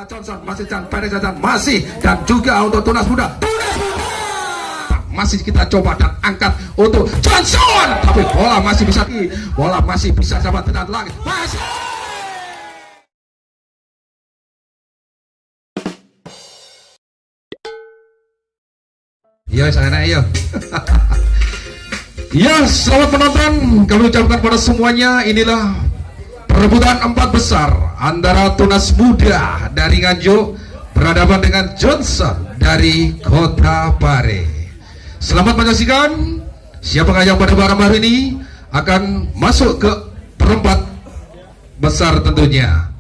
Johnson masih pendek dan masih dan juga untuk tunas muda masih kita coba dan angkat untuk Johnson, tapi bola masih bisa sama tenang lagi masih. Ya sana ya. Ya, selamat menonton. Kami ucapkan pada semuanya, inilah perebutan 4 besar antara tunas muda dari Nganjuk berhadapan dengan Johnson dari Kota Pare. Selamat menyaksikan. Siapakah yang pada malam hari ini akan masuk ke perempat besar tentunya.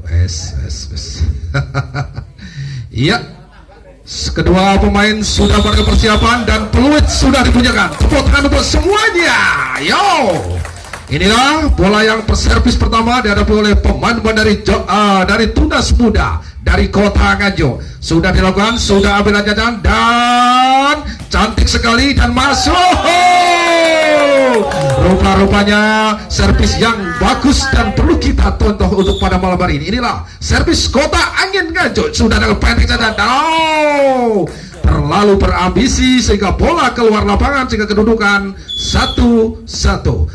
Wes. Iya. Kedua pemain sudah pada persiapan dan peluit sudah dibunyikan. Tepuk tangan untuk semuanya. Yo. Inilah bola yang servis pertama dihadapi oleh pemain dari tunas muda dari Kota Nganjuk. Sudah dilakukan, sudah ambil jajan dan cantik sekali dan masuk. Rupa-rupanya servis yang bagus dan perlu kita tonton untuk pada malam hari ini. Inilah servis Kota Angin Nganjuk. Sudah dengan pendek jajan. Terlalu berambisi sehingga bola keluar lapangan sehingga kedudukan 1-1.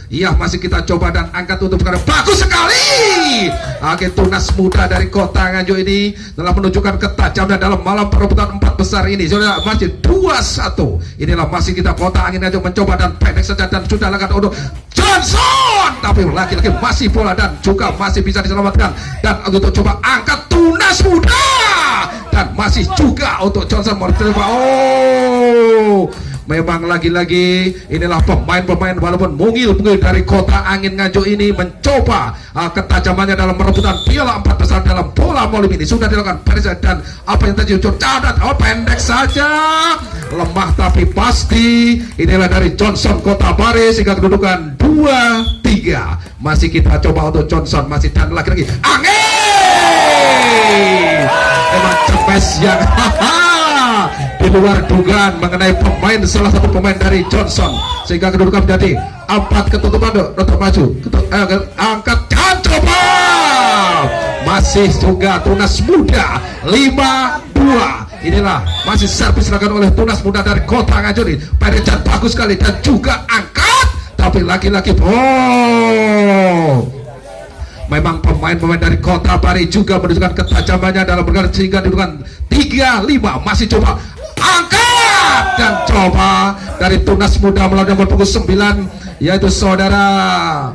Iya, masih kita coba dan angkat untuk sekarang. Bagus sekali. Oke, tunas muda dari Kota Nganjuk ini telah menunjukkan ketajamannya dalam malam perebutan 4 besar ini. Sudah masih 2-1. Inilah masih kita Kota Angin Nganjuk mencoba dan pendek saja dan sudah lakukan untuk Johnson, tapi lagi-lagi masih bola dan juga masih bisa diselamatkan dan untuk coba angkat tunas muda dan masih juga untuk Johnson mencoba. Memang lagi-lagi inilah pemain-pemain walaupun mungil dari Kota Angin Nganjuk ini mencoba ketajamannya dalam merebutan piala 4 besar dalam bola malam ini. Sudah dilakukan pendek dan apa yang tadi pendek saja, lemah tapi pasti. Inilah dari Johnson Kota Pare sehingga kedudukan 2-3. Masih kita coba untuk Johnson, masih dan lagi-lagi angin. Memang cepes yang di luar dugaan mengenai salah satu pemain dari Johnson sehingga kedudukan menjadi 4 ketutupan untuk maju angkat dan coba masih juga tunas muda 5-2. Inilah masih servis dilakukan oleh tunas muda dari Kota Nganjuk ini. Perejan bagus sekali dan juga angkat tapi lagi-lagi memang pemain-pemain dari Kota Pare juga menunjukkan ketajamannya dalam bergerak sehingga kedudukan 3-5. Masih coba angkat dan coba dari tunas muda melalui nomor punggung 9 yaitu saudara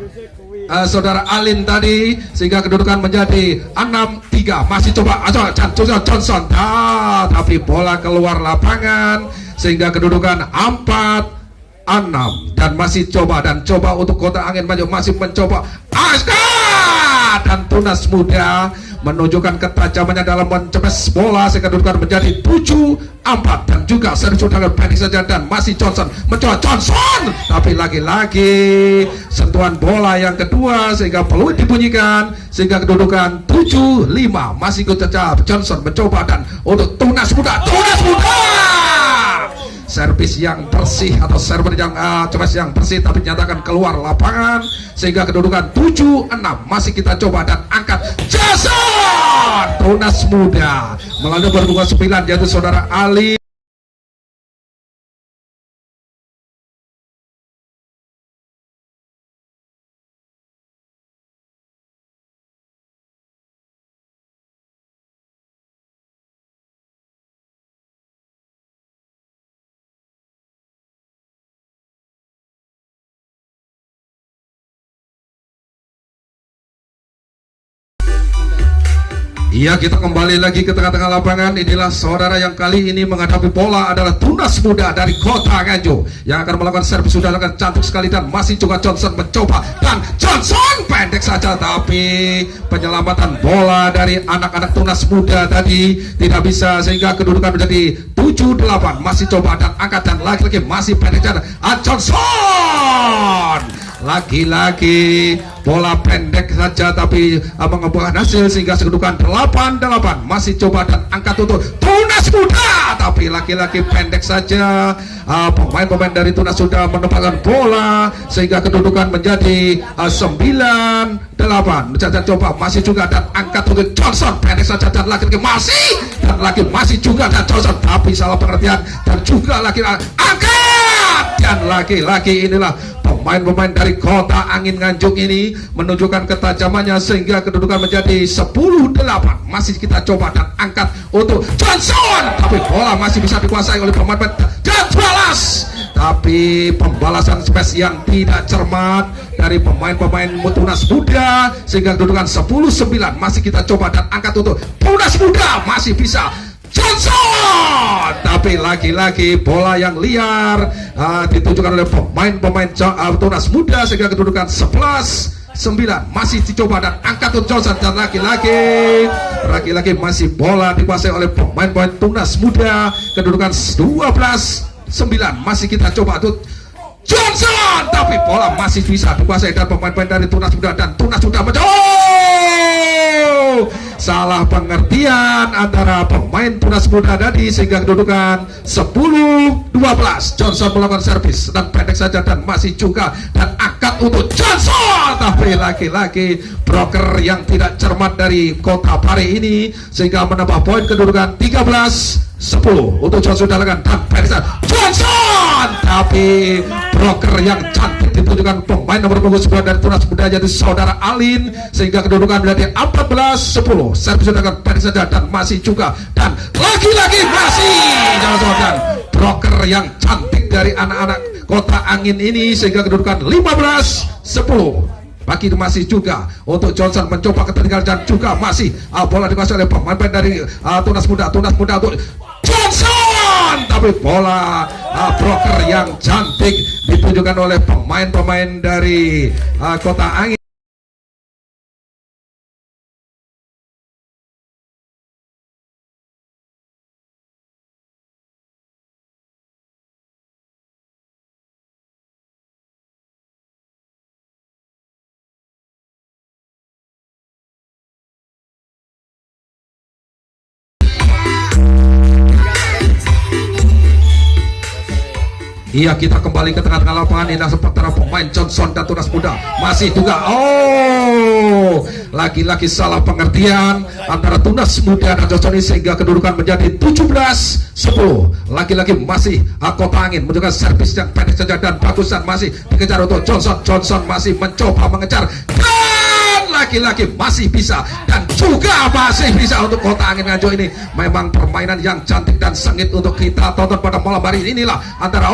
Alin tadi sehingga kedudukan menjadi 6-3. Masih coba Johnson tapi bola keluar lapangan sehingga kedudukan 4-6 dan masih coba untuk Kota Angin Nganjuk masih mencoba dan tunas muda menunjukkan ketajamannya dalam mencepes bola sehingga kedudukan menjadi 7-4 dan juga servis sudah pendek saja dan masih Johnson mencoba tapi lagi-lagi sentuhan bola yang kedua sehingga peluit dibunyikan sehingga kedudukan 7-5. Masih ikut saja Johnson mencoba dan untuk tunas muda servis yang bersih atau servis yang yang bersih tapi dinyatakan keluar lapangan sehingga kedudukan 7-6. Masih kita coba dan angkat Jason tunas muda melalui nomor 9 yaitu saudara Ali. Iya, kita kembali lagi ke tengah-tengah lapangan. Inilah saudara yang kali ini menghadapi bola adalah tunas muda dari Kota Nganjuk yang akan melakukan servis sudah lakukan cantik sekali dan masih juga Johnson mencoba dan Johnson pendek saja tapi penyelamatan bola dari anak-anak tunas muda tadi tidak bisa sehingga kedudukan menjadi 7-8. Masih coba dan angkat dan lagi-lagi masih pendek saja Johnson. Lagi-lagi bola pendek saja tapi membuahkan hasil sehingga kedudukan 8-8. Masih coba dan angkat untuk tunas Tunas Muda, tapi laki-laki pendek saja. Pemain-pemain dari Tunas sudah menempatkan bola sehingga kedudukan menjadi 9-8. Coba masih juga dan angkat untuk Johnson, pendek saja dan laki-laki masih juga dan Johnson, tapi salah pengertian dan juga laki-laki angkat dan laki-laki inilah pemain-pemain dari Kota Angin Nganjuk ini menunjukkan ketajamannya sehingga kedudukan menjadi 10-8. Masih kita coba dan angkat untuk Johnson, tapi bola masih bisa dikuasai oleh pemain dan balas, tapi pembalasan space yang tidak cermat dari pemain-pemain Tunas Muda sehingga kedudukan 10-9. Masih kita coba dan angkat untuk Tunas Muda, masih bisa Johnson, tapi lagi-lagi bola yang liar ditunjukkan oleh pemain-pemain Tunas Muda sehingga kedudukan 11-9. Masih dicoba dan angkat untuk Johnson dan lagi-lagi masih bola dikuasai oleh pemain-pemain Tunas Muda, kedudukan 12-9. Masih kita coba untuk Johnson, tapi bola masih bisa dikuasai dan pemain-pemain dari Tunas Muda dan Tunas Muda salah pengertian antara pemain Tunas Muda tadi sehingga kedudukan 10-12. Johnson melakukan servis dan pendek saja dan masih juga dan angkat untuk Johnson, tapi laki-laki broker yang tidak cermat dari Kota Pare ini sehingga menambah poin kedudukan 13-10 untuk Johnson dan pendek saja Johnson, tapi broker yang cantik ditunjukkan pemain nomor 9 dari Tunas Muda yaitu saudara Alin sehingga kedudukan menjadi 14-10. Servis sudah pendek saja dan masih juga dan lagi-lagi masih Johnson dan broker yang cantik dari anak-anak Kota Angin ini sehingga kedudukan 15-10. Bagi masih juga untuk Johnson mencoba ketertinggalan dan juga masih bola dikuasai oleh pemain dari Tunas Muda untuk Johnson, tapi bola broker yang cantik ditunjukkan oleh pemain-pemain dari Kota Angin. Iya, kita kembali ke tengah-tengah lapangan. Ini sementara pemain Johnson dan Tunas Muda masih juga lagi-lagi salah pengertian antara Tunas Muda dan Johnson ini sehingga kedudukan menjadi 17-10. Lagi-lagi masih Kota Angin menunjukkan servis yang pendek saja dan bagusan masih dikejar untuk Johnson masih mencoba mengejar dan lagi-lagi masih bisa dan juga masih bisa untuk Kota Angin Nganjuk ini. Memang permainan yang cantik dan sengit untuk kita tonton pada malam hari inilah antara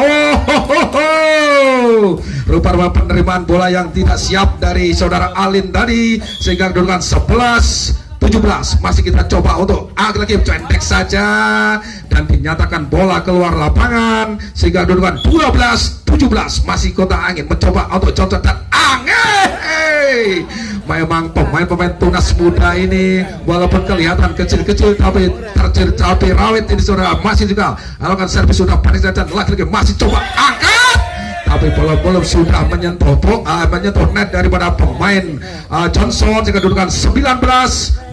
rupa-rupa penerimaan bola yang tidak siap dari saudara Alin tadi sehingga kedudukan 11-17. Masih kita coba untuk lagi pendek saja dan dinyatakan bola keluar lapangan sehingga kedudukan 12-17. Masih Kota Angin mencoba untuk Johnson dan Angin. Memang pemain-pemain Tunas Muda ini walaupun kelihatan kecil-kecil tapi tercapai rawit ini sudah masih juga melakukan servis sudah panik dan lagi-lagi masih coba angkat, tapi belum sudah menyentuh net daripada pemain Johnson sehingga kedudukan 19-12.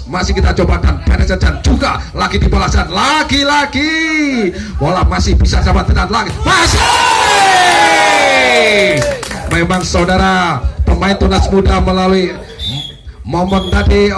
Masih kita coba dan pendek dan juga lagi dibalas dan lagi-lagi bola masih bisa sama dengan lagi masih. Memang saudara pemain Tunas Muda melalui momen tadi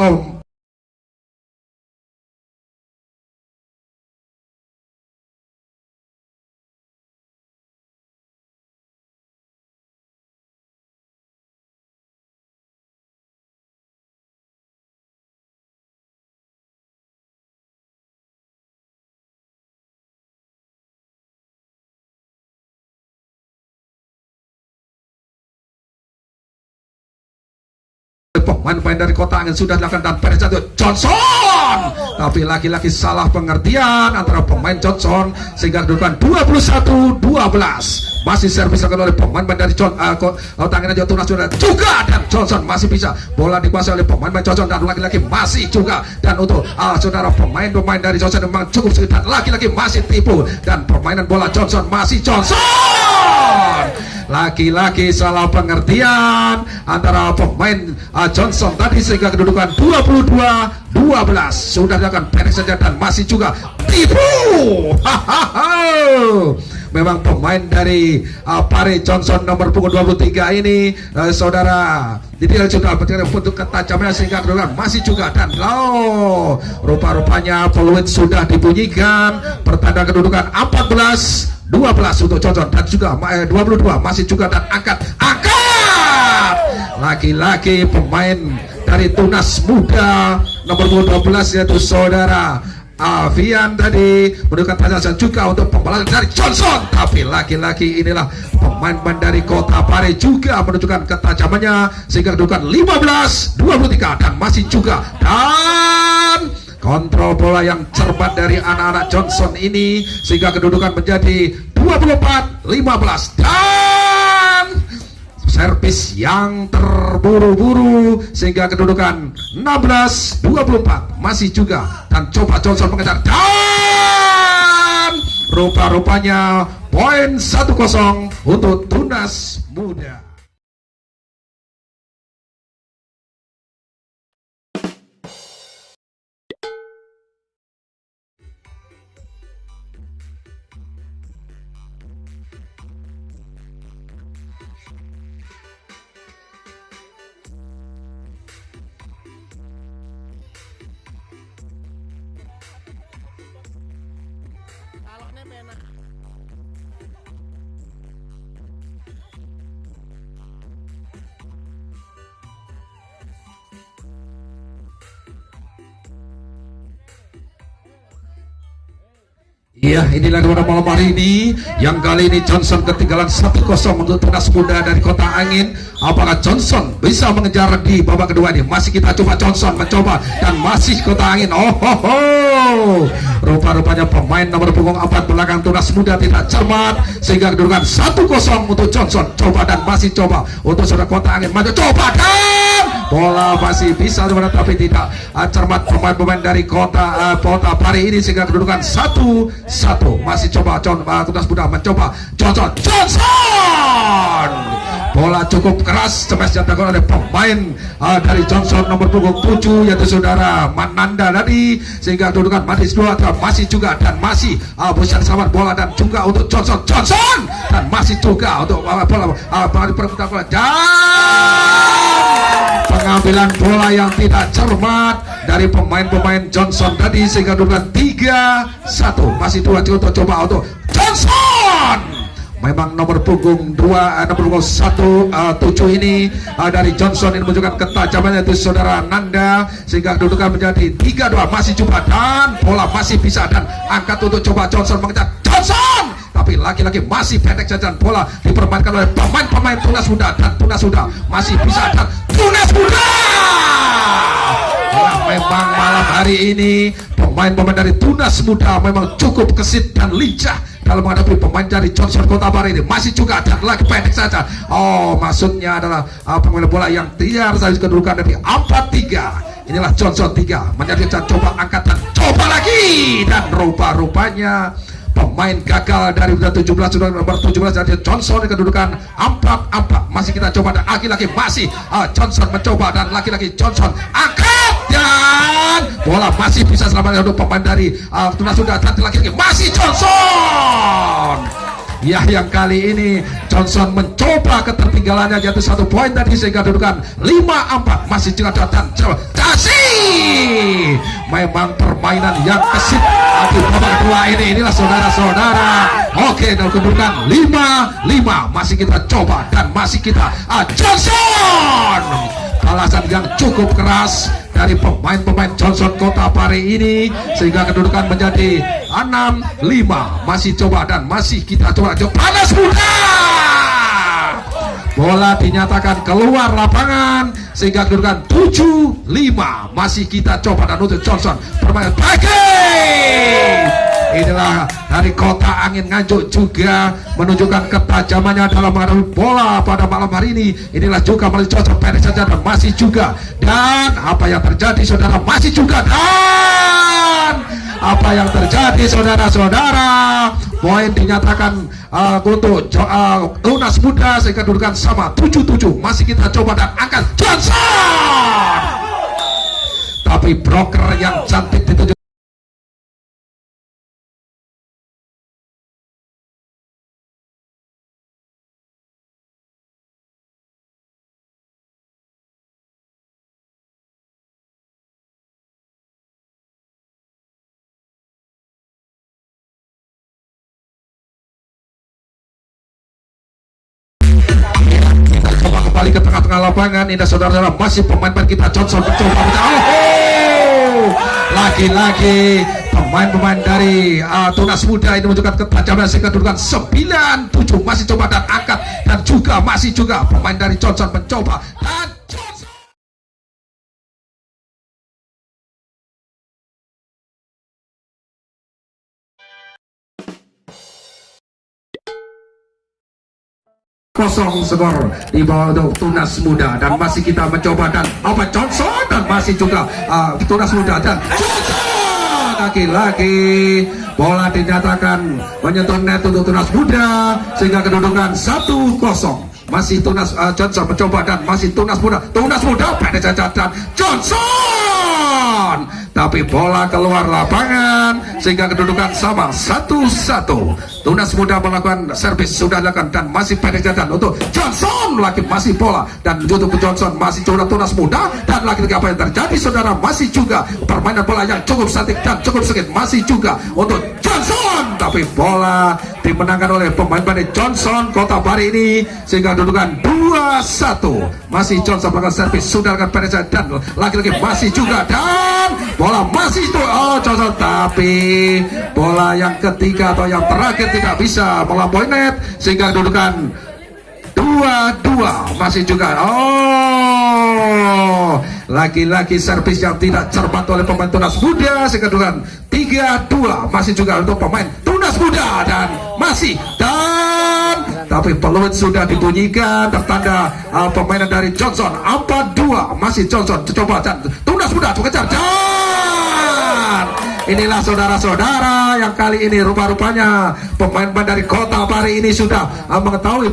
pemain-pemain dari Kota Angin sudah dilakukan dan pada satu Johnson, tapi lagi-lagi salah pengertian antara pemain Johnson sehingga kedudukan 21-12. Masih servis oleh pemain dari Kota Angin Tunas juga dan Johnson masih bisa bola dikuasai oleh pemain Johnson dan lagi-lagi masih juga dan untuk saudara pemain dari Johnson memang cukup sedikit dan lagi-lagi masih tipu dan permainan bola Johnson masih Johnson Lagi-lagi salah pengertian antara pemain Johnson tadi sehingga kedudukan 22-12. Sudah dilakukan pendek saja dan masih juga tipu. Memang pemain dari Pare Johnson nomor punggung 23 ini saudara jadi sudah berjalan untuk ketajamannya sehingga kedudukan masih juga dan rupa-rupanya peluit sudah dibunyikan pertanda kedudukan 14-12 untuk Johnson dan juga 22 masih juga dan angkat lagi-lagi pemain dari Tunas Muda nomor 12 yaitu saudara Avian tadi menunjukkan tanda juga untuk pembalas dari Johnson, tapi lagi-lagi inilah pemain-pemain dari Kota Pare juga menunjukkan ketajamannya sehingga kedudukan 15-23 dan masih juga dan kontrol bola yang cermat dari anak-anak Johnson ini sehingga kedudukan menjadi 24-15 dan servis yang terburu-buru sehingga kedudukan 16-24 masih juga dan coba Johnson mengejar dan rupa-rupanya poin 1-0 untuk Tunas Muda. Iya, inilah pada malam hari ini yang kali ini Johnson ketinggalan 1-0 untuk Tunas Muda dari Kota Angin. Apakah Johnson bisa mengejar di babak kedua ini? Masih kita coba Johnson mencoba dan masih Kota Angin. Rupa-rupanya pemain nomor punggung 4 belakang Tunas Muda tidak cermat sehingga kedudukan 1-0 untuk Johnson. Coba dan masih coba untuk saudara Kota Angin maju coba dan bola masih bisa tapi tidak cermat pemain-pemain dari Kota Pare ini sehingga kedudukan 1-1 masih coba Tunas Muda mencoba Johnson bola cukup keras smash dilakukan oleh pemain dari Johnson nomor punggung 7 yaitu saudara Mananda tadi sehingga kedudukan masih juga dan masih bisa selamat bola dan juga untuk Johnson dan masih juga untuk bola dan pengambilan bola yang tidak cermat dari pemain-pemain Johnson tadi sehingga kedudukan 3-1 masih 2 untuk coba untuk Johnson. Memang nomor punggung 2 nomor punggung 7 ini dari Johnson ini menunjukkan ketajamannya itu saudara Nanda sehingga kedudukan menjadi 3-2 masih coba dan bola masih bisa dan angkat untuk coba Johnson mengejar Johnson tapi lagi-lagi masih pendek saja bola dipermainkan oleh pemain-pemain Tunas Muda dan Tunas Muda masih bisa dan Tunas Muda. Memang malam hari ini pemain-pemain dari Tunas Muda memang cukup gesit dan lincah dalam menghadapi pemain dari Johnson Kota Pare ini masih juga dan lagi pendek saja. Maksudnya adalah pemain bola yang tidak harus kedudukan dari 4-3. Inilah Johnson 3 menjadi coba angkat dan coba lagi dan rupa-rupanya pemain gagal dari 17 sudah nomor 17 dari Johnson kedudukan 4-4 masih kita coba dan lagi-lagi masih Johnson mencoba dan lagi-lagi Johnson angkat dan bola masih bisa selamatkan untuk pemain dari Tunas Muda dan lagi-lagi masih Johnson. Ya, yang kali ini Johnson mencoba ketertinggalannya jatuh 1 poin tadi sehingga kedudukan 5-4 masih juga dan kasih memang permainan yang kesit di babak kedua inilah saudara-saudara. Oke, dan kedudukan 5-5 masih kita coba dan masih kita Johnson. Balasan yang cukup keras dari pemain-pemain Johnson Kota Pare ini sehingga kedudukan menjadi 6-5 masih coba dan masih kita coba Tunas Muda. Bola dinyatakan keluar lapangan sehingga kedudukan 7-5 masih kita coba dan untuk Johnson permainan pagi. Inilah dari Kota Angin Nganjuk juga menunjukkan ketajamannya dalam menghadapi bola pada malam hari ini. Inilah juga melalui Johnson pendek saja dan masih juga dan apa yang terjadi saudara masih juga dan apa yang terjadi saudara-saudara poin dinyatakan untuk Tunas Muda sehingga kedudukan sama 7-7. Masih kita coba dan angkat Johnson, tapi broker yang cantik ditunjuk. Kembali ke tengah-tengah lapangan. Ini saudara-saudara, masih pemain-pemain kita. Johnson mencoba lagi-lagi pemain-pemain dari Tunas Muda ini menunjukkan ketajaman sehingga kedudukan 9-7. Masih coba dan angkat, dan juga masih juga pemain dari Johnson mencoba dan Johnson. Kosong skor di bawah untuk Tunas Muda, dan masih kita mencoba dan Johnson, dan masih juga Tunas Muda dan Johnson. Lagi-lagi bola dinyatakan menyentuh net untuk Tunas Muda sehingga kedudukan 1-0. Masih Tunas Johnson mencoba dan masih Tunas Muda pendek saja dan Johnson, tapi bola keluar lapangan sehingga kedudukan sama 1-1. Tunas Muda melakukan servis sudah dilakukan dan masih pendek jalan untuk Johnson, lagi masih bola dan untuk Johnson, masih coba Tunas Muda, dan lagi-lagi apa yang terjadi saudara, masih juga permainan bola yang cukup statik dan cukup sedikit, masih juga untuk Johnson, tapi bola dimenangkan oleh pemain Johnson Kota Pari ini sehingga kedudukan 2-1. Masih Johnson melakukan servis sudah dilakukan pendek jalan dan lagi-lagi masih juga, dan bola masih itu Johnson, tapi bola yang ketiga atau yang terakhir tidak bisa melampaui net sehingga kedudukan 2-2. Masih juga lagi-lagi servis yang tidak cermat oleh pemain Tunas Muda sehingga kedudukan 3-2. Masih juga untuk pemain Tunas Muda dan masih tapi peluit sudah dibunyikan, tertanda permainan dari Johnson 4-2. Masih Johnson coba dan Tunas Muda kejar dan inilah saudara-saudara yang kali ini rupa-rupanya pemain-pemain dari Kota Pari ini sudah mengetahui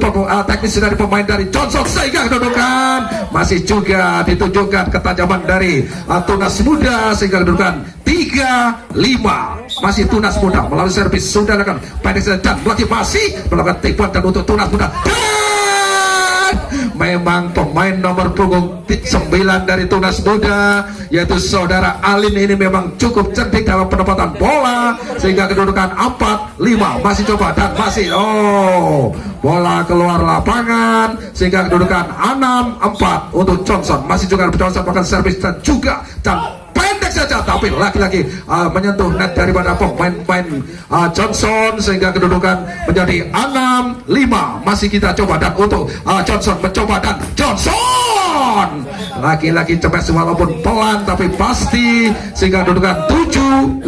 teknis dari pemain dari Johnson sehingga kedudukan masih juga ditunjukkan ketajaman dari Tunas Muda sehingga kedudukan 3-5. Masih Tunas Muda melalui servis sudah dilakukan pendek dan lagi masih melakukan tipuan dan untuk Tunas Muda, dan memang pemain nomor punggung 9 dari Tunas Muda yaitu saudara Alin ini memang cukup cerdik dalam penempatan bola sehingga kedudukan 4-5. Masih coba dan masih bola keluar lapangan sehingga kedudukan 6-4 untuk Johnson. Masih juga Johnson melakukan servis dan juga dan pendek saja, tapi lagi-lagi menyentuh net daripada pemain-pemain Johnson sehingga kedudukan menjadi 6-5. Masih kita coba dan untuk Johnson mencoba dan Johnson lagi-lagi cepat walaupun pelan tapi pasti sehingga kedudukan 7-5.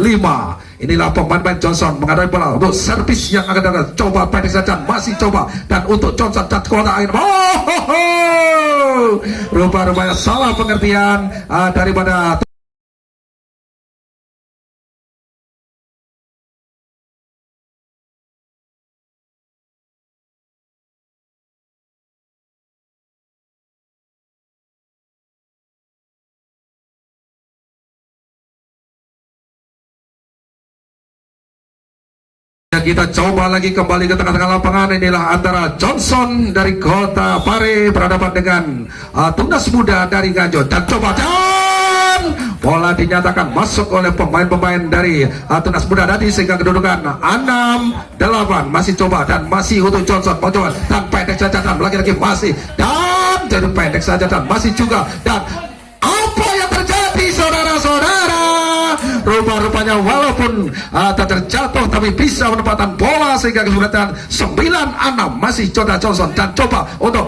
Inilah pemain Johnson menghadapi bola untuk servis yang akan datang. Coba pendek saja, masih coba dan untuk Johnson dan kota air. Rupa-rupanya salah pengertian daripada kita coba lagi kembali ke tengah-tengah lapangan. Inilah antara Johnson dari Kota Pare berhadapan dengan Tunas Muda dari Nganjuk, dan coba dan bola dinyatakan masuk oleh pemain-pemain dari Tunas Muda tadi sehingga kedudukan 6-8. Masih coba dan masih untuk Johnson mencoba dan pendek saja dan lagi-lagi masih dan jadi pendek saja dan masih juga, dan apa yang terjadi saudara-saudara, rupa-rupanya walaupun terjatuh tapi bisa menempatkan bola sehingga kedudukan 9-6. Masih Johnson dan coba untuk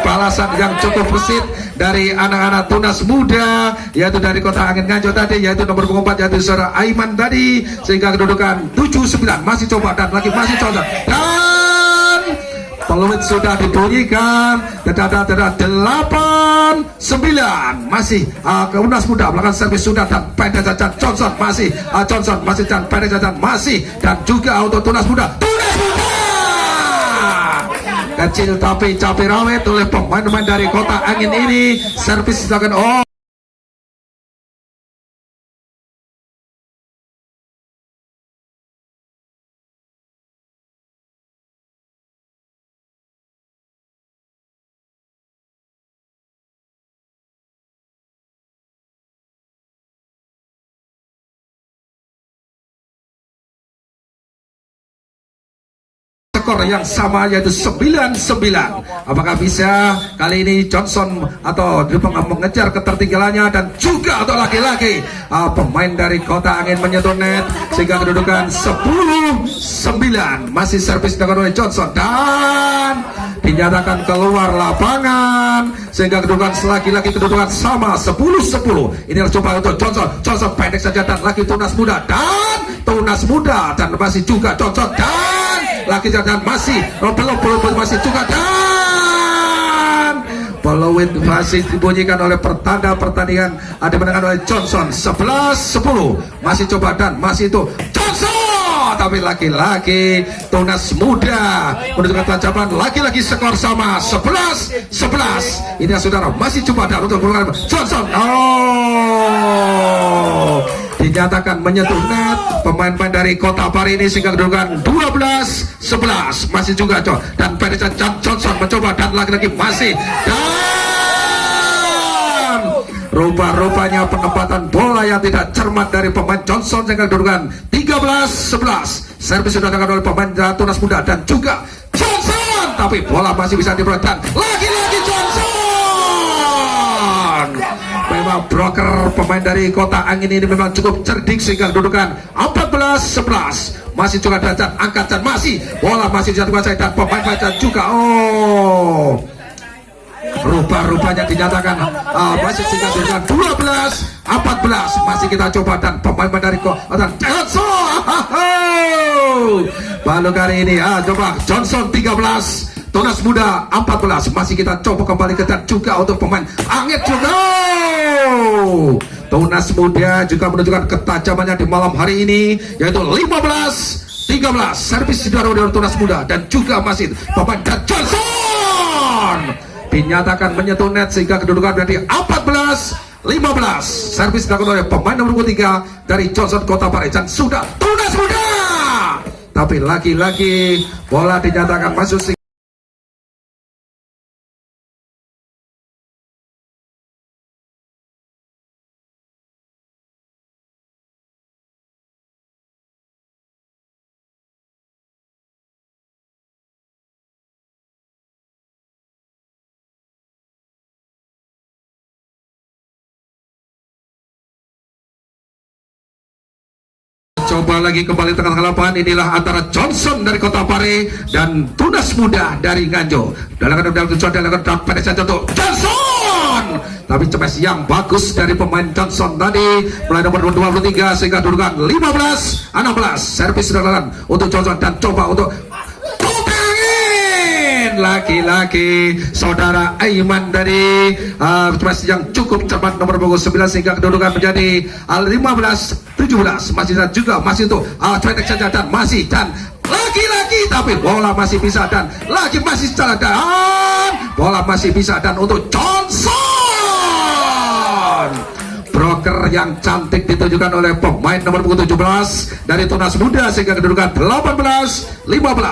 balasan yang cukup gesit dari anak-anak Tunas Muda yaitu dari Kota Angin Nganjuk tadi, yaitu nomor 4 yaitu saudara Aiman tadi sehingga kedudukan 7-9. Masih coba dan lagi masih Johnson dan peluit sudah dibunyikan. Dada 8-9 masih ke Tunas Muda belakang servis sudah dan pendek saja Johnson masih dan pendek saja masih dan juga untuk Tunas Muda kecil tapi cabai rawit oleh pemain-pemain dari Kota Angin ini. Servis dilakukan skor yang sama yaitu 9-9. Apakah bisa kali ini Johnson atau mengejar ketertinggalannya dan juga untuk laki-laki pemain dari Kota Angin menyentuh net sehingga kedudukan 10-9. Masih servis dilakukan oleh Johnson dan dinyatakan keluar lapangan sehingga kedudukan laki-laki kedudukan sama 10-10. Inilah coba untuk Johnson pendek saja dan lagi Tunas Muda dan masih juga Johnson dan lagi dan masih belum masih juga dan peluit masih dibunyikan oleh pertanda pertandingan dimenangkan oleh Johnson 11-10. Masih coba dan masih itu Johnson tapi laki-laki Tunas Muda menunjukkan tajaman laki-laki skor sama 11-11. Ini saudara masih coba dan untuk menggunakan Johnson dinyatakan menyentuh net pemain-pemain dari Kota Pari ini sehingga kedudukan 12-11. Masih juga dan Peresan Johnson mencoba dan lagi-lagi masih dan rupa-rupanya penempatan bola yang tidak cermat dari pemain Johnson sehingga kedudukan 13-11. Servis sudah dilakukan oleh pemain Tunas Muda dan juga Johnson tapi bola masih bisa diperoleh dan lagi-lagi Johnson. Memang broker pemain dari Kota Angin ini memang cukup cerdik sehingga kedudukan 14-11. Masih juga dan angkat dan masih bola masih bisa dikuasai dan pemain baca juga rupa-rupanya dinyatakan masih sehingga kedudukan 12-14. Masih kita coba dan pemain dari Kota baru kali ini coba Johnson 13 Tunas Muda 14. Masih kita coba kembali ke dan juga untuk pemain Angin juga Tunas Muda juga menunjukkan ketajamannya di malam hari ini yaitu 15-13. Servis dilakukan oleh Tunas Muda dan juga masih pemain dan Johnson dinyatakan menyentuh net sehingga kedudukan menjadi 14-15. Servis dilakukan oleh pemain nomor 3 dari Johnson Kota Pari dan sudah Tunas Muda tapi lagi-lagi bola dinyatakan masuk. Coba lagi kembali tengah lapangan. Inilah antara Johnson dari Kota Pari dan Tunas Muda dari Nganjuk. Dalam pada saat untuk Johnson tapi cemas yang bagus dari pemain Johnson tadi mulai nomor 23 sehingga kedudukan 15-16. Servis sudah dilakukan untuk Johnson dan coba untuk laki-laki saudara Aiman dari yang cukup cepat nomor punggung 9 sehingga kedudukan menjadi 15-17. Masih dan juga masih untuk cetek saja dan masih dan laki-laki tapi bola masih bisa dan lagi masih jalan dan bola masih bisa dan untuk Johnson broker yang cantik ditunjukkan oleh pemain nomor punggung 17 dari Tunas Muda sehingga kedudukan 18-15.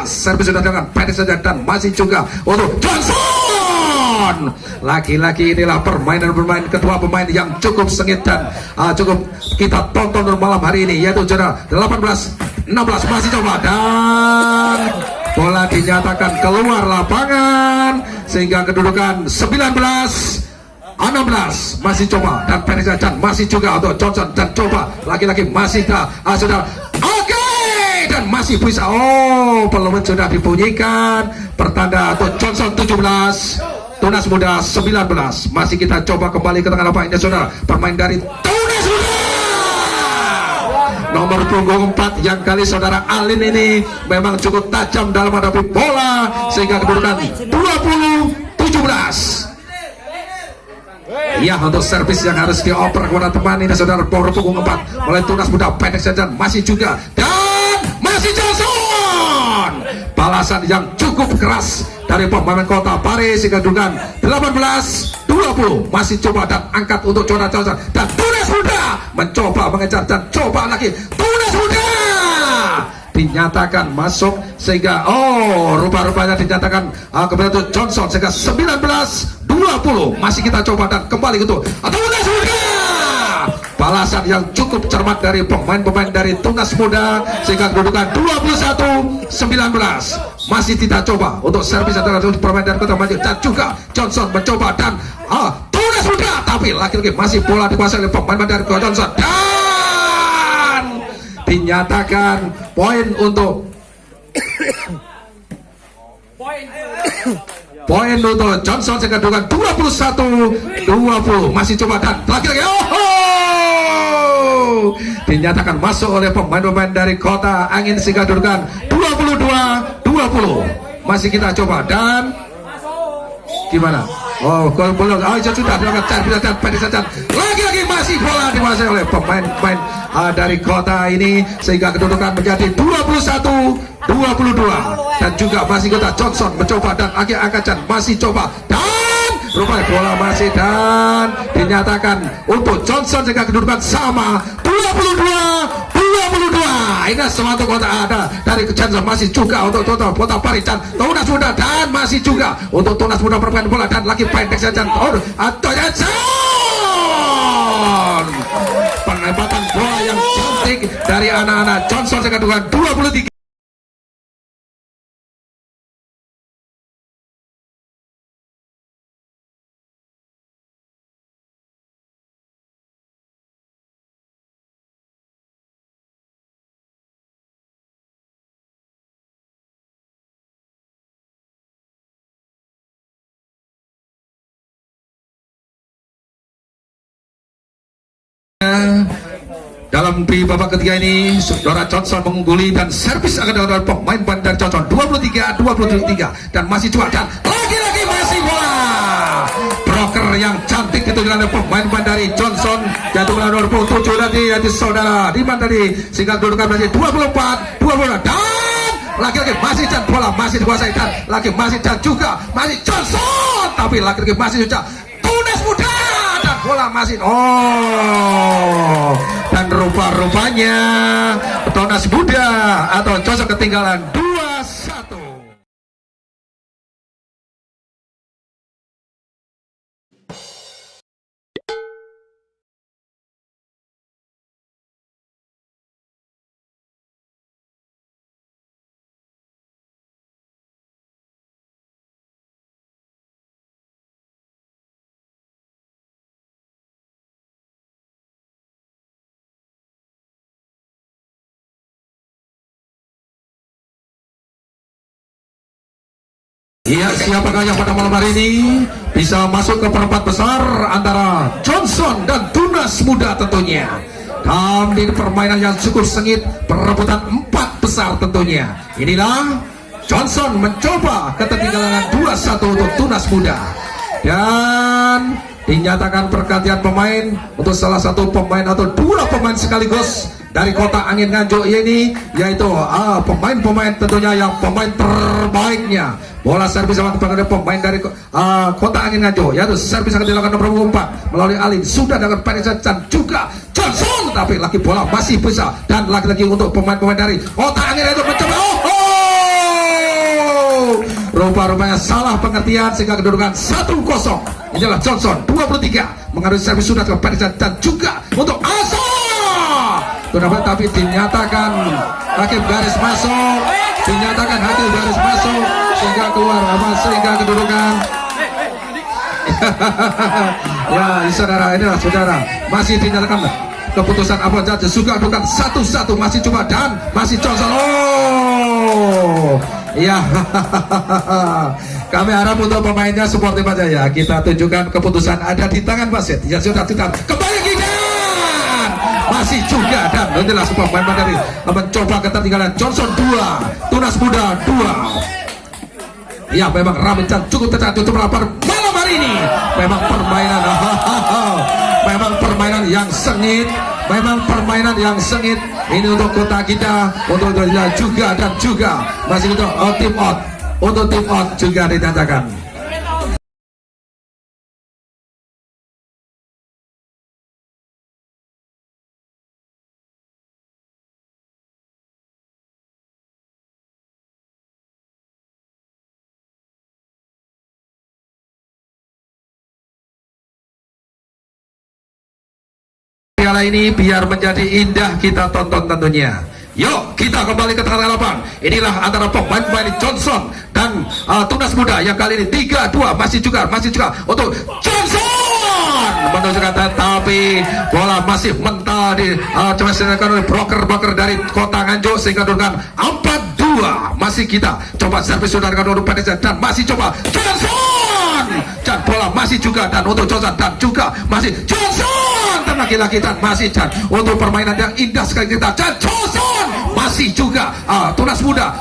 Servis sudah dengan pendek saja dan masih juga untuk Johnson. Laki-laki inilah permainan kedua pemain yang cukup sengit dan cukup kita tonton malam hari ini yaitu jarak 18-16. Masih coba dan bola dinyatakan keluar lapangan sehingga kedudukan 19-16. Masih coba dan pendek dan masih juga untuk Johnson dan coba laki-laki masih sudah dan masih bisa peluit sudah dibunyikan pertanda untuk Johnson 17 Tunas Muda 19. Masih kita coba kembali ke tengah lapangan ini saudara pemain dari Tunas Muda nomor punggung 4 yang kali saudara Alin ini memang cukup tajam dalam menghadapi bola sehingga kedudukan 20-17. Ya, untuk servis yang harus dioper kepada teman ini saudara, nomor punggung 4 mulai Tunas Muda pendek saja masih juga dan masih Johnson. Balasan yang cukup keras dari pemain Kota Pare sehingga kedudukan 18-20. Masih coba dan angkat untuk Johnson dan Tunas Muda mencoba mengejar dan coba lagi Tunas Muda dinyatakan masuk sehingga rupa-rupanya dinyatakan kepada Johnson sehingga 19-20. Masih kita coba dan kembali itu Tunas Muda. Balasan yang cukup cermat dari pemain-pemain dari Tunas Muda sehingga kedudukan 21-19. Masih kita coba untuk servis antara pemain dari Kota Maju dan juga Johnson mencoba dan Tunas Muda, tapi lagi-lagi masih bola dikuasai oleh pemain dari Kota Johnson dan dinyatakan poin untuk poin untuk Johnson sehingga kedudukan 21-20. Masih coba dan lagi-lagi dinyatakan masuk oleh pemain-pemain dari Kota Angin sehingga kedudukan 22-20. Masih kita coba dan gimana? Belum. Sudah dilakukan dan pendek saja. Lagi-lagi masih bola dikuasai oleh pemain-pemain dari Kota ini sehingga kedudukan menjadi 21-22. Dan juga masih kita Johnson mencoba dan akhir-akhir masih coba dan rupanya bola masih dan dinyatakan untuk Johnson sehingga kedudukan sama 22-22. Ini suatu Kota ada dari Johnson masih juga untuk Kota Pare dan Tunas Muda dan masih juga untuk Tunas Muda bermain bola dan lagi pendek saja atau Johnson. Penempatan bola yang cantik dari anak-anak Johnson sehingga kedudukan 23. Dalam di babak ketiga ini saudara Johnson mengungguli dan servis akan dilakukan pemain bandar Johnson 23-23 dan masih cuat dan lagi-lagi masih bola broker yang cantik itu dilakukan pemain bandari Johnson jatuh bola 27 nanti saudara di bandari sehingga kedudukan masih 24-20 dan lagi-lagi masih dan bola masih dikuasai dan lagi masih dan juga masih Johnson tapi lagi-lagi masih juga Tunas Muda dan bola masih dan rupa-rupanya Tunas Muda atau Johnson ketinggalan 2-1. Iya, siapakah yang pada malam hari ini bisa masuk ke perempat besar antara Johnson dan Tunas Muda tentunya. Dan di permainan yang cukup sengit, perebutan 4 besar tentunya. Inilah Johnson mencoba ketertinggalan 2-1 untuk Tunas Muda. Dan dinyatakan pergantian pemain untuk salah satu pemain atau 2 pemain sekaligus dari Kota Angin Nganjuk ini, yaitu pemain-pemain tentunya yang pemain terbaiknya. Bola servis sama kepada pemain dari Kota Angin Nganjuk, yaitu servis akan dilakukan nomor 4 melalui Alin sudah dengan pendek dan juga Johnson, tapi lagi bola masih bisa dan lagi-lagi untuk pemain-pemain dari Kota Angin Nganjuk mencoba rupa-rupanya salah pengertian sehingga kedudukan 1-0. Inilah Johnson 23 mengarungi servis sudah dengan pendek dan juga untuk Asa. Tapi dinyatakan hakim garis masuk, dinyatakan hakim garis masuk sehingga keluar sehingga kedudukan ya saudara, inilah saudara masih dinyatakan keputusan apa saja juga bukan 1-1 masih coba dan masih Johnson ya kami harap untuk pemainnya sportif aja ya, kita tunjukkan keputusan ada di tangan wasit ya sudah kita kembali kita masih juga, dan inilah pemain dari mencoba ketertinggalan. Johnson 2, Tunas Muda 2. Ya, memang Ramecan cukup tercatat untuk melapar malam hari ini. Memang permainan memang permainan yang sengit, memang permainan yang sengit ini untuk kota kita, untuk juga, dan juga masih untuk tim out, untuk tim out juga dinyatakan. Piala ini biar menjadi indah kita tonton tentunya. Yuk kita kembali ke tengah lapang. Inilah antara pemain-pemain Johnson dan Tunas Muda yang kali ini 3-2 masih juga untuk Johnson menunjukkan, tetapi bola masih mental dicoba oleh broker dari Kota Nganjuk sehingga dengan 4-2 masih kita coba servis saudara untuk Padesan dan masih coba Johnson dan bola masih juga, dan untuk Johnson dan juga masih Johnson dan laki-laki dan masih dan untuk permainan yang indah sekali kita dan Johnson masih juga Tunas Muda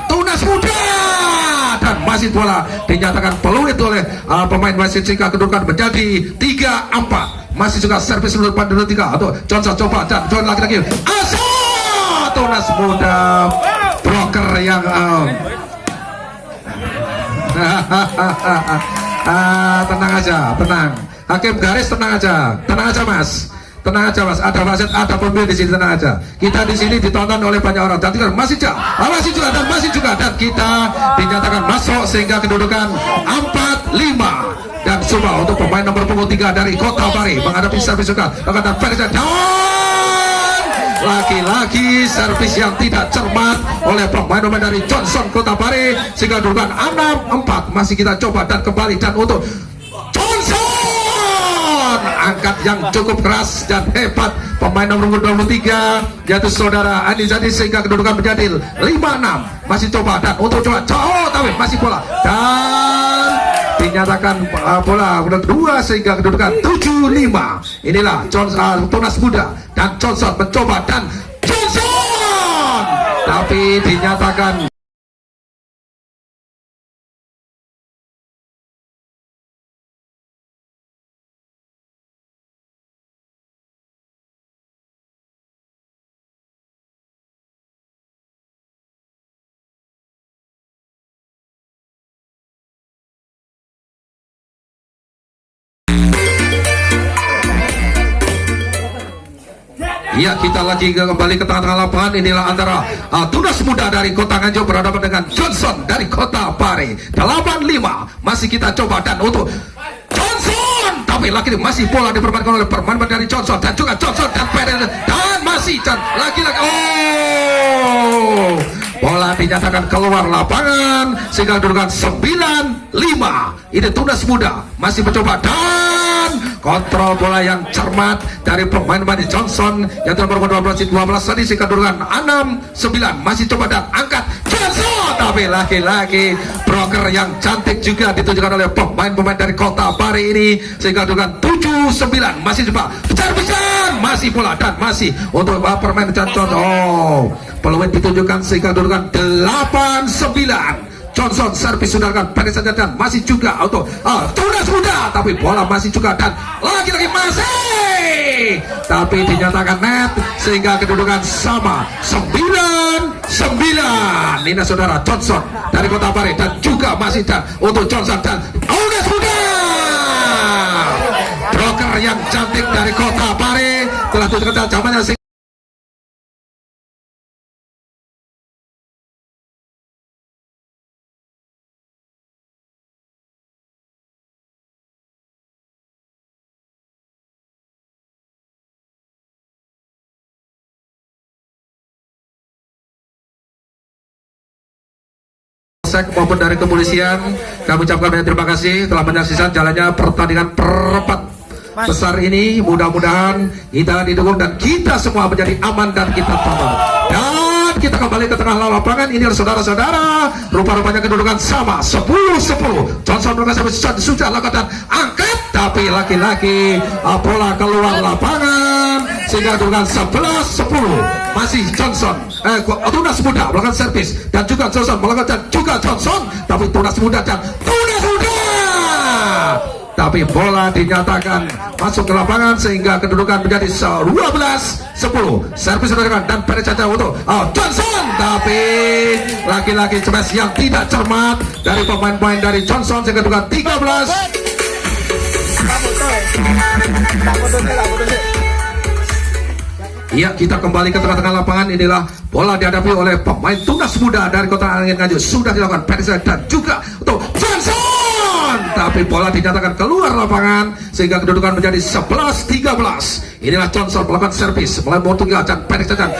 dan masih bola dinyatakan peluit oleh pemain wasit sehingga kedudukan menjadi 3-4. Masih juga servis seluruh pada 3 atau Johnson coba dan John laki-laki Tunas Muda broker yang tenang aja, tenang. Hakim garis tenang aja mas. Tenang aja mas, ada wasit, ada pemimpin di sini, tenang aja. Kita di sini ditonton oleh banyak orang dan masih juga dan kita dinyatakan masuk sehingga kedudukan 4-5 dan coba untuk pemain nomor punggung 3 dari Kota Pare menghadapi servis juga dan laki-laki servis yang tidak cermat oleh pemain dari Johnson Kota Pare sehingga kedudukan 6-4 masih kita coba dan kembali dan untuk angkat yang cukup keras dan hebat pemain nomor 23 yaitu saudara Andi Zadi sehingga kedudukan menjadi 5-6 masih coba dan untuk coba jauh tapi masih bola dan dinyatakan bola udah 2 sehingga kedudukan 7-5. Inilah Tunas Muda dan Johnson mencoba dan Johnson tapi dinyatakan ya. Kita lagi kembali ke tengah-tengah lapangan. Inilah antara Tunas Muda dari Kota Nganjuk berhadapan dengan Johnson dari Kota Pare. 8-5 masih kita coba dan untuk Johnson tapi lagi masih bola diperbankan oleh pemain dari Johnson dan juga Johnson dan Pare dan masih dan lagi-lagi bola dinyatakan keluar lapangan sehingga kedudukan 9-5. Ini Tunas Muda masih mencoba dan kontrol bola yang cermat dari pemain Johnson yang telah berumur 12 tadi sehingga kedudukan 6-9 masih coba dan angkat Johnson tapi laki-laki broker yang cantik juga ditunjukkan oleh pemain dari Kota Pare ini sehingga kedudukan 7-9 masih coba besar masih bola dan masih untuk permain Johnson peluit ditunjukkan sehingga kedudukan 8-9. Johnson servis sudah kan pada saja dan masih juga untuk Tunas Muda tapi bola masih juga dan lagi-lagi masih tapi dinyatakan net sehingga kedudukan sama 9-9. Ini saudara Johnson dari Kota Pare dan juga masih dan untuk Johnson dan Tunas Muda broker yang cantik dari Kota Pare telah dikenal zamannya. Maupun dari kepolisian kami ucapkan banyak terima kasih telah menyaksikan jalannya pertandingan perempat besar ini. Mudah-mudahan kita didukung dan kita semua menjadi aman dan kita tonton dan kita kembali ke tengah lapangan. Ini saudara-saudara rupa-rupanya kedudukan sama 10-10. Johnson sudah lakukan angkat tapi laki-laki bola keluar lapangan sehingga dengan 11-10 masih Johnson Tunas Muda melakukan servis dan juga Johnson melakukan dan juga Johnson, tapi Tunas Muda dan Tunas Muda, tapi bola dinyatakan masuk ke lapangan sehingga kedudukan menjadi 12-10. Servis dilakukan dan penetrasi untuk Johnson, tapi lagi-lagi smash yang tidak cermat dari pemain-pemain dari Johnson sehingga kedudukan 13. Iya, kita kembali ke tengah-tengah lapangan. Inilah bola dihadapi oleh pemain Tunas Muda dari Kota Angin Nganjuk. Sudah dilakukan penetrasi dan juga untuk Johnson, tapi bola dinyatakan keluar lapangan sehingga kedudukan menjadi 11-13. Inilah Johnson melakukan servis mulai Portugal dan penetrasi dan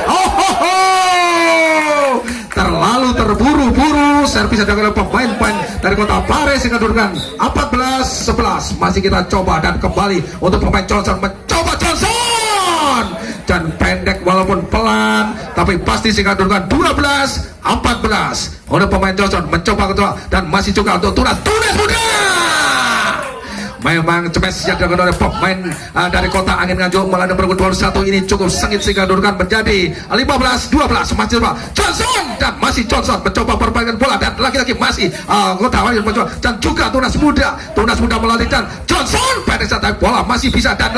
terlalu terburu-buru servis adalah pemain-pemain dari Kota Pare sehingga kedudukan 14-11. Masih kita coba dan kembali untuk pemain Johnson mencoba Johnson dan pendek walaupun pelan tapi pasti sehingga kedudukan 12-14 untuk pemain Johnson mencoba dan masih juga untuk Tunas Muda. Memang cemes yang dilakukan oleh pemain dari Kota Angin Nganjuk melanda pergub 21 ini cukup sengit sehingga kedudukan menjadi 15-12. Masih Johnson dan masih Johnson mencoba perbaikan bola dan lagi-lagi masih Kota Angin mencoba dan juga Tunas Muda melalui dan Johnson pendek tapi bola masih bisa dan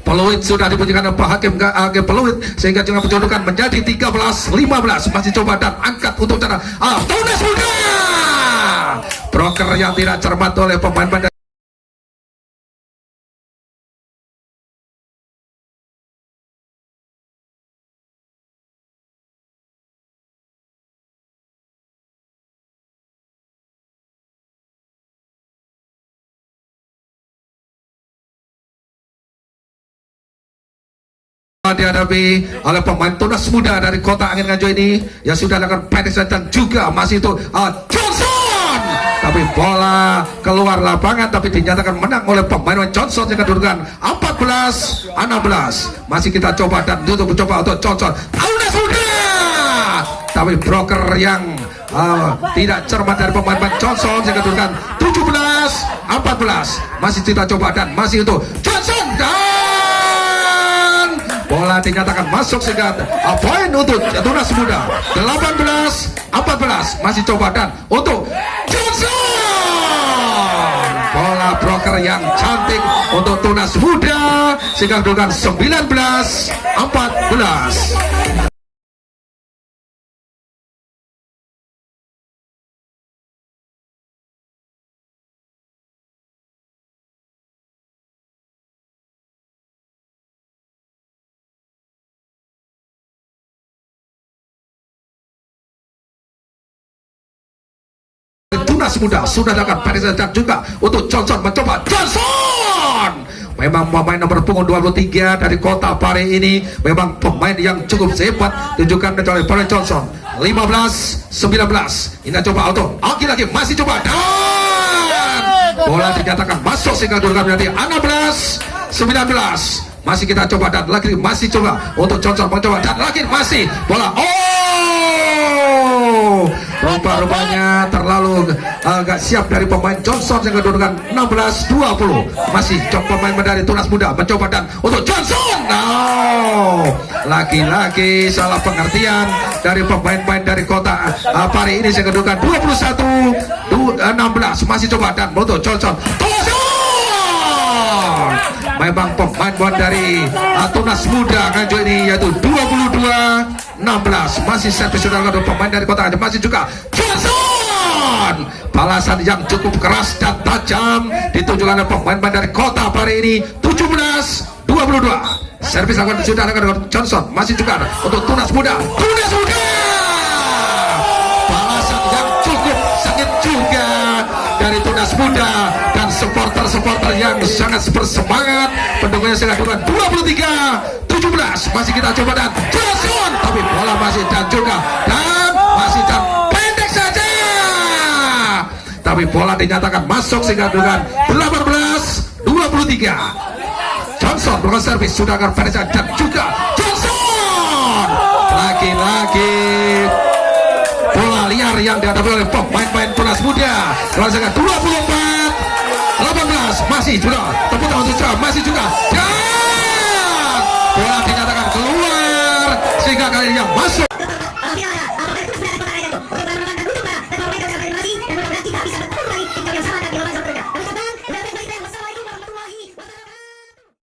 peluit sudah dibunyikan oleh Pak Hakim peluit sehingga juga kedudukan menjadi 13-15. Masih coba dan angkat untuk cara Tunas Muda. Broker yang tidak cermat oleh pemain-pemain dihadapi oleh pemain Tunas Muda dari Kota Angin Nganjuk ini yang sudah dilakukan penetrasi dan juga masih itu Johnson, tapi bola keluar lapangan tapi dinyatakan menang oleh pemain Johnson yang kedudukan 14-16. Masih kita coba dan untuk mencoba untuk Johnson Tunas Muda, tapi broker yang tidak cermat dari pemain Johnson yang kedudukan 17-14. Masih kita coba dan masih itu Johnson dan bola dinyatakan masuk sehingga poin untuk Tunas Muda 18-14. Masih coba dan untuk Johnson, bola broker yang cantik untuk Tunas Muda sehingga kedudukan 19-14. Tunas Muda sudah dapat penetrasi dan juga untuk Johnson mencoba Johnson. Memang pemain nomor punggung 23 dari Kota Pare ini memang pemain yang cukup hebat ditunjukkan oleh pemain Johnson. 15-19. Ini coba auto lagi-lagi masih coba dan bola dinyatakan masuk sehingga kedudukan menjadi 16-19. Masih kita coba dan lagi masih coba untuk Johnson mencoba dan lagi masih bola rupa-rupanya terlalu agak siap dari pemain Johnson yang kedudukan 16-20. Masih coba pemain dari Tunas Muda mencoba dan untuk Johnson lagi-lagi salah pengertian dari pemain-pemain dari Kota Pare ini yang kedudukan 21-16. Masih coba dan untuk Johnson memang pemain dari Tunas Muda Nganjuk ini yaitu 22-16. Masih servis sudah ada pemain dari Kota Nganjuk masih juga Johnson, balasan yang cukup keras dan tajam ditunjukkan oleh pemain dari Kota Pare ini 17-22. Servis akan sudah ada Johnson masih juga untuk Tunas Muda balasan yang cukup sengit juga dari Tunas Muda dan supporter yang sangat bersemangat pendukungnya sangat 23-17. Masih kita coba dan Johnson tapi bola masih dan juga dan masih dan pendek saja tapi bola dinyatakan masuk sehingga dengan 18-23. Johnson melakukan servis sudah akan pendek dan juga Johnson lagi-lagi bola liar yang dihadapi oleh pemain-pemain Tunas Muda. Kalau 24-18 Tunas masih juga tepuk tangan untuk Jam, masih juga Jam, bola dinyatakan keluar sehingga kali ini masuk